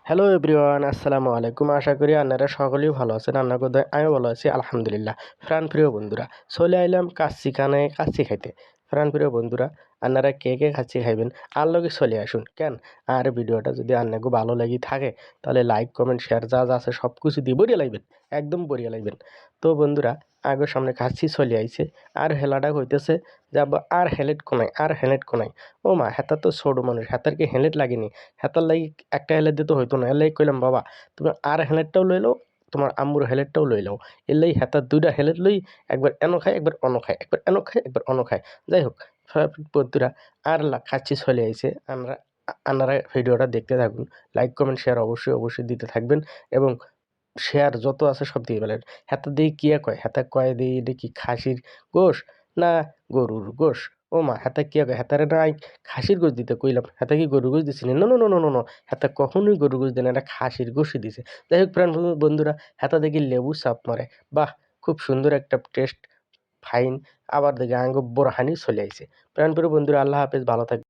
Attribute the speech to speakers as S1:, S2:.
S1: Hello everyone, আসসালামু আলাইকুম। আশা করি আপনারা সকলেই ভালো আছেন। আল্লাহর দয়ায় আমিও ভালো আছি, আলহামদুলিল্লাহ। প্রাণপ্রিয় বন্ধুরা, চলে আইলাম কাচ্চি খানায় কাচ্চি খাইতে। প্রাণপ্রিয় বন্ধুরা, আপনারা কে কে কাচ্চি খাইবেন আর লগে চলে আসুন কেন। আর ভিডিওটা যদি আপনাকে ভালো লাগি থাকে তাহলে লাইক কমেন্ট শেয়ার যা যা আছে সব কিছু দিয়ে বরিয়া লাগবেন, একদম বরিয়া লাগবেন। তো বন্ধুরা, আগের সামনে কাচ্চি চলে আইছে আর হেলাটা হইতেছে যাব আর হেলেট কোনায় আর হেলেট কোনায়। ও মা, হেতা তো ছোট মানুষ, হেতার কি হেলেট লাগেনি? হেতার লাগি একটা হেলেট দিতে হইতো না। এর লাগি কইলাম, বাবা তুমি আর হেলেটটাও লই লও, তোমার আম্মুর হেলেটটাও লই লও। এর লাগি হেতার দুইটা হেলেট লই, একবার এনো খায় একবার অনো খায়, একবার এনো খায় একবার অনো খায়। যাই হোক বন্ধুরা, আর খাচ্ছি চলে আইছে। আপনারা ভিডিওটা দেখতে থাকুন, লাইক কমেন্ট শেয়ার অবশ্যই অবশ্যই দিতে থাকবেন এবং শেয়ার যত আছে সব দিয়ে ফেলেন। হেতা দিয়ে কিয়া কয়, হেতা কয় দিয়ে এটা কি খাসির গোশ না গরুর গোশ? ও মা, হেতা কিয়া কয়, হেতারে না খাসির গোশ দিতে কইলাম, হেতা কি গরুর গোশ দিছি? No no no no no no, হেতা কখনোই গরুর গোশ দেয় না, এটা খাসির গোশই দিছে। যাই হোক প্রাণ বন্ধুরা, হেতা দেখি লেবু চাপ মারে, বাহ খুব সুন্দর একটা টেস্ট, ফাইন। আবার দেখি আঙ্গ বোরহানি চলে আইছে। প্রাণপ্রিয় বন্ধুরা, আল্লাহ হাফেজ, ভালো থাকবেন।